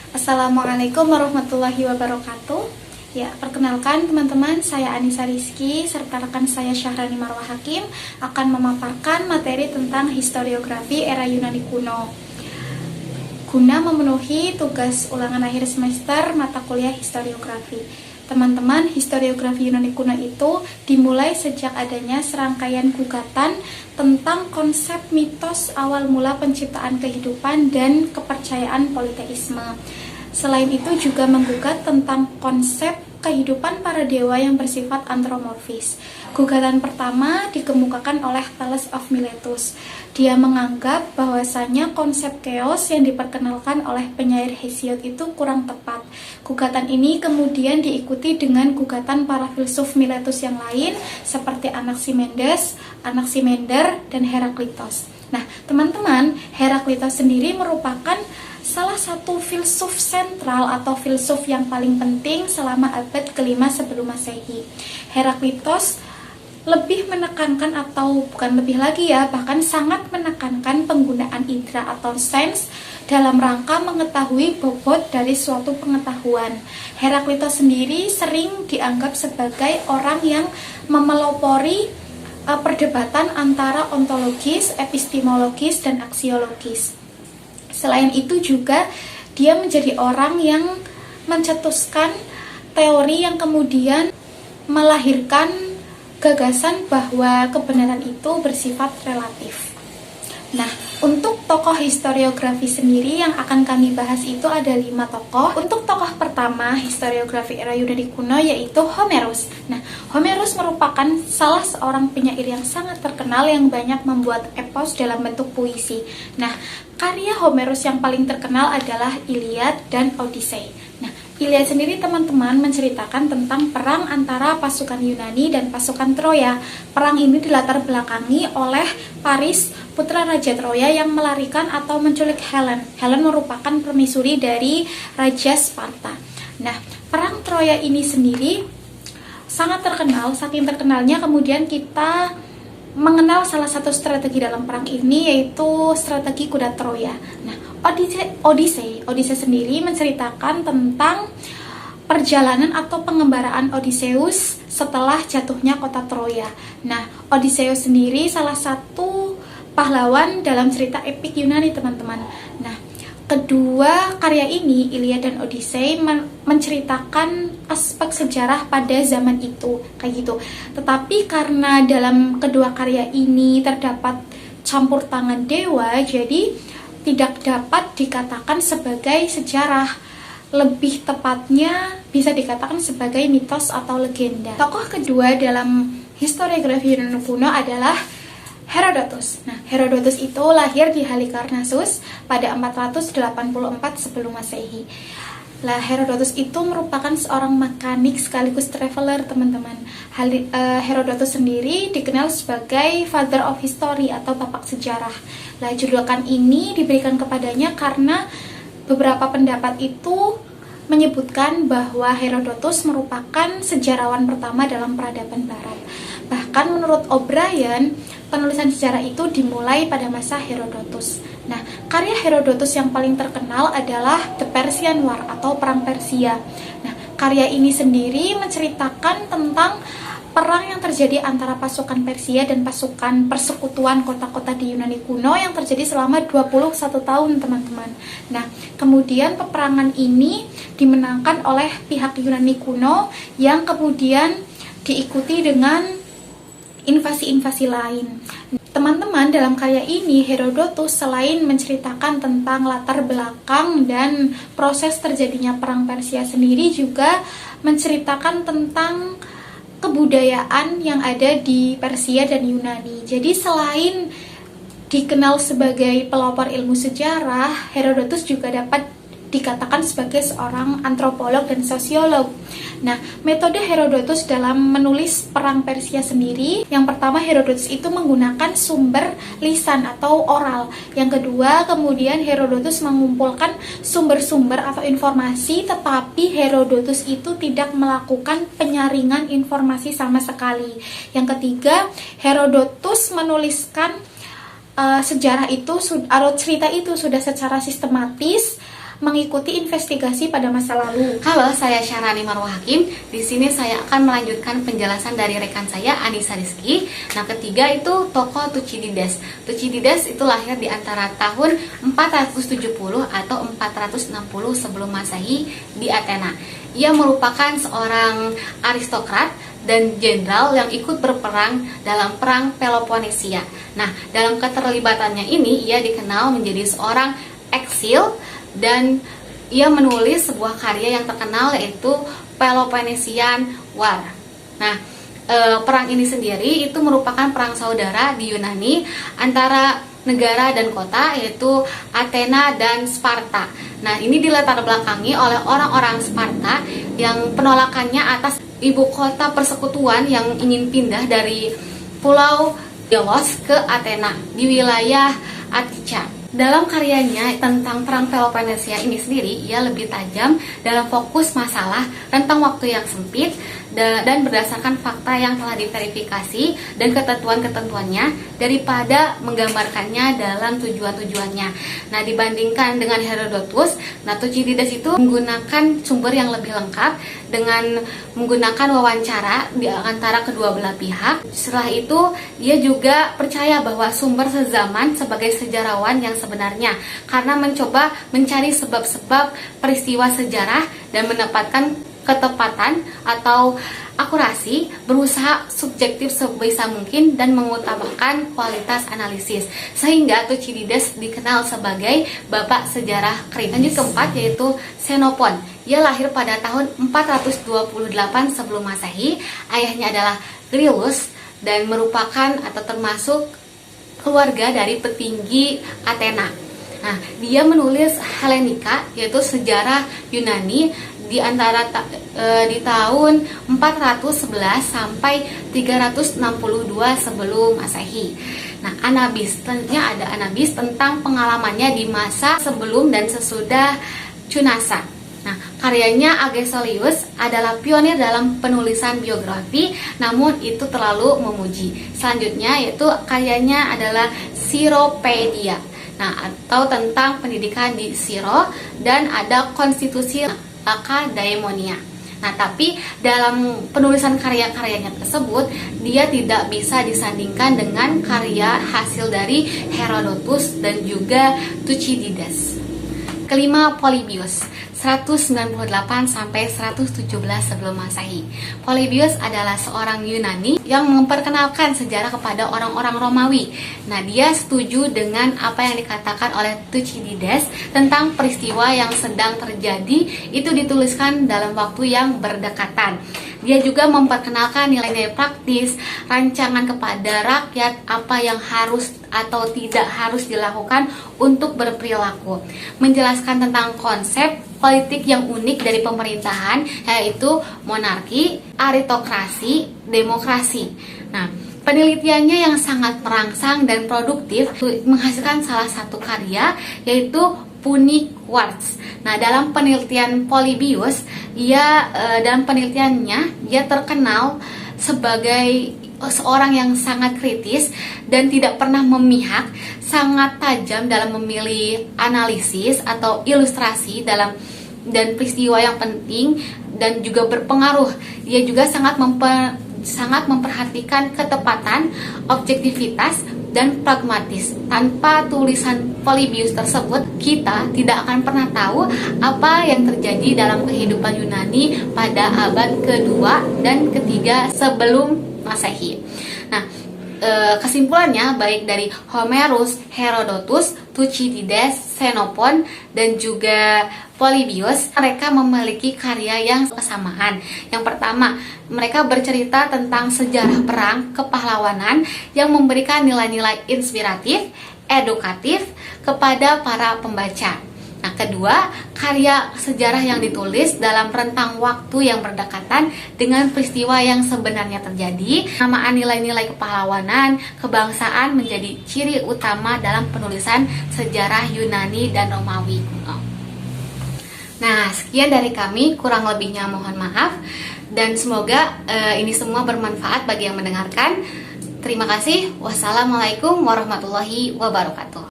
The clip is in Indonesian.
Assalamualaikum warahmatullahi wabarakatuh. Ya, perkenalkan teman-teman, saya Anissa Rizky serta rekan saya Syahrani Marwah Hakim akan memaparkan materi tentang historiografi era Yunani kuno guna memenuhi tugas ulangan akhir semester mata kuliah historiografi. Teman-teman, historiografi Yunani kuno itu dimulai sejak adanya serangkaian gugatan tentang konsep mitos awal mula penciptaan kehidupan dan kepercayaan politeisme. Selain itu juga menggugat tentang konsep kehidupan para dewa yang bersifat antropomorfis. Gugatan pertama dikemukakan oleh Thales of Miletus. Dia menganggap bahwasanya konsep chaos yang diperkenalkan oleh penyair Hesiod itu kurang tepat. Gugatan ini kemudian diikuti dengan gugatan para filsuf Miletus yang lain seperti Anaximenes, Anaximander, dan Heraklitos. Nah, teman-teman, Heraklitos sendiri merupakan salah satu filsuf sentral atau filsuf yang paling penting selama abad ke-5 sebelum Masehi. Heraklitos lebih menekankan, atau bukan lebih lagi ya, bahkan sangat menekankan penggunaan indera atau sense dalam rangka mengetahui bobot dari suatu pengetahuan. Heraklitos sendiri sering dianggap sebagai orang yang memelopori perdebatan antara ontologis, epistemologis, dan aksiologis. Selain itu juga dia menjadi orang yang mencetuskan teori yang kemudian melahirkan gagasan bahwa kebenaran itu bersifat relatif. Nah, untuk tokoh historiografi sendiri yang akan kami bahas itu ada 5 tokoh. Untuk tokoh pertama historiografi era Yunani kuno yaitu Homerus. Nah, Homerus merupakan salah seorang penyair yang sangat terkenal yang banyak membuat epos dalam bentuk puisi. Nah, karya Homerus yang paling terkenal adalah Iliad dan Odyssey. Nah, Iliad sendiri teman-teman menceritakan tentang perang antara pasukan Yunani dan pasukan Troya. Perang ini dilatar belakangi oleh Paris, putra Raja Troya yang melarikan atau menculik Helen. Helen merupakan permaisuri dari Raja Sparta. Nah, perang Troya ini sendiri sangat terkenal, saking terkenalnya kemudian kita mengenal salah satu strategi dalam perang ini yaitu strategi kuda Troya. Nah, Odyssey sendiri menceritakan tentang perjalanan atau pengembaraan Odysseus setelah jatuhnya kota Troya. Nah, Odysseus sendiri salah satu pahlawan dalam cerita epik Yunani, teman-teman. Nah, kedua karya ini, Iliad dan Odyssey, menceritakan aspek sejarah pada zaman itu, kayak gitu. Tetapi karena dalam kedua karya ini terdapat campur tangan dewa, jadi tidak dapat dikatakan sebagai sejarah. Lebih tepatnya bisa dikatakan sebagai mitos atau legenda. Tokoh kedua dalam historiografi Yunani kuno adalah Herodotus. Nah, Herodotus itu lahir di Halikarnassus pada 484 sebelum Masehi. Lah, Herodotus itu merupakan seorang mekanik sekaligus traveler, teman-teman. Herodotus sendiri dikenal sebagai Father of History atau tapak sejarah. Lah, julukan ini diberikan kepadanya karena beberapa pendapat itu menyebutkan bahwa Herodotus merupakan sejarawan pertama dalam peradaban barat. Bahkan menurut O'Brien, penulisan sejarah itu dimulai pada masa Herodotus. Nah, karya Herodotus yang paling terkenal adalah The Persian War atau Perang Persia. Nah, karya ini sendiri menceritakan tentang perang yang terjadi antara pasukan Persia dan pasukan persekutuan kota-kota di Yunani kuno yang terjadi selama 21 tahun, teman-teman. Nah, kemudian peperangan ini dimenangkan oleh pihak Yunani kuno yang kemudian diikuti dengan invasi-invasi lain. Teman-teman, dalam karya ini Herodotus selain menceritakan tentang latar belakang dan proses terjadinya perang Persia sendiri, juga menceritakan tentang kebudayaan yang ada di Persia dan Yunani. Jadi selain dikenal sebagai pelopor ilmu sejarah, Herodotus juga dapat dikatakan sebagai seorang antropolog dan sosiolog. Nah, metode Herodotus dalam menulis perang Persia sendiri, yang pertama Herodotus itu menggunakan sumber lisan atau oral. Yang kedua, kemudian Herodotus mengumpulkan sumber-sumber atau informasi, tetapi Herodotus itu tidak melakukan penyaringan informasi sama sekali. Yang ketiga, Herodotus menuliskan sejarah itu atau cerita itu sudah secara sistematis mengikuti investigasi pada masa lalu. Halo, saya Syahrani Marwah Hakim. Di sini saya akan melanjutkan penjelasan dari rekan saya Anissa Rizky. Nah, ketiga itu tokoh Tucídides. Tucídides itu lahir di antara tahun 470 atau 460 sebelum Masehi di Athena. Ia merupakan seorang aristokrat dan jenderal yang ikut berperang dalam perang Peloponnesia. Nah, dalam keterlibatannya ini ia dikenal menjadi seorang eksil dan ia menulis sebuah karya yang terkenal yaitu Peloponnesian War. Nah, perang ini sendiri itu merupakan perang saudara di Yunani antara negara dan kota yaitu Athena dan Sparta. Nah, ini dilatar belakangi oleh orang-orang Sparta yang penolakannya atas ibu kota persekutuan yang ingin pindah dari Pulau Delos ke Athena di wilayah Attica. Dalam karyanya tentang perang Peloponnesia ini sendiri, ia lebih tajam dalam fokus masalah rentang waktu yang sempit dan berdasarkan fakta yang telah diverifikasi dan ketentuan-ketentuannya daripada menggambarkannya dalam tujuan-tujuannya. Nah, dibandingkan dengan Herodotus, Tucídides itu menggunakan sumber yang lebih lengkap dengan menggunakan wawancara di antara kedua belah pihak. Setelah itu, ia juga percaya bahwa sumber sezaman sebagai sejarawan yang sebenarnya karena mencoba mencari sebab-sebab peristiwa sejarah dan mendapatkan ketepatan atau akurasi, berusaha subjektif sebisa mungkin dan mengutamakan kualitas analisis, sehingga Tucídides dikenal sebagai bapak sejarah kritis. Lanjut keempat yaitu Xenophon. Ia lahir pada tahun 428 sebelum Masehi. Ayahnya adalah Grillus dan merupakan atau termasuk keluarga dari petinggi Athena. Nah, dia menulis Hellenica yaitu sejarah Yunani di antara di tahun 411 sampai 362 sebelum Masehi. Nah, Anabis, tentunya ada Anabis tentang pengalamannya di masa sebelum dan sesudah Cunasa. Nah, karyanya Agesilaus adalah pionir dalam penulisan biografi, namun itu terlalu memuji. Selanjutnya yaitu karyanya adalah Cyropaedia. Nah, atau tentang pendidikan di Syro, dan ada konstitusi Lacedaemonia. Nah, tapi dalam penulisan karya-karyanya tersebut, dia tidak bisa disandingkan dengan karya hasil dari Herodotus dan juga Tucídides. Kelima, Polybius, 198 sampai 117 sebelum Masehi. Polybius adalah seorang Yunani yang memperkenalkan sejarah kepada orang-orang Romawi. Nah, dia setuju dengan apa yang dikatakan oleh Tucídides tentang peristiwa yang sedang terjadi itu dituliskan dalam waktu yang berdekatan. Dia juga memperkenalkan nilai-nilai praktis, rancangan kepada rakyat, apa yang harus atau tidak harus dilakukan untuk berperilaku. Menjelaskan tentang konsep politik yang unik dari pemerintahan, yaitu monarki, aritokrasi, demokrasi. Nah, penelitiannya yang sangat merangsang dan produktif menghasilkan salah satu karya yaitu Punic Quartz. Nah, dalam penelitian Polybius, dalam penelitiannya dia terkenal sebagai seorang yang sangat kritis dan tidak pernah memihak, sangat tajam dalam memilih analisis atau ilustrasi dan peristiwa yang penting dan juga berpengaruh. Dia juga sangat memperhatikan ketepatan, objektivitas, dan pragmatis. Tanpa tulisan Polybius tersebut, kita tidak akan pernah tahu apa yang terjadi dalam kehidupan Yunani pada abad kedua dan ketiga sebelum Masehi. Nah, kesimpulannya baik dari Homerus, Herodotus, Tucídides, Xenophon, dan juga Polybius, mereka memiliki karya yang kesamaan. Yang pertama, mereka bercerita tentang sejarah perang kepahlawanan yang memberikan nilai-nilai inspiratif, edukatif kepada para pembaca. Nah, kedua, karya sejarah yang ditulis dalam rentang waktu yang berdekatan dengan peristiwa yang sebenarnya terjadi. Kesamaan nilai-nilai kepahlawanan, kebangsaan menjadi ciri utama dalam penulisan sejarah Yunani dan Romawi kuno. Nah, sekian dari kami, kurang lebihnya mohon maaf, dan semoga ini semua bermanfaat bagi yang mendengarkan. Terima kasih. Wassalamualaikum warahmatullahi wabarakatuh.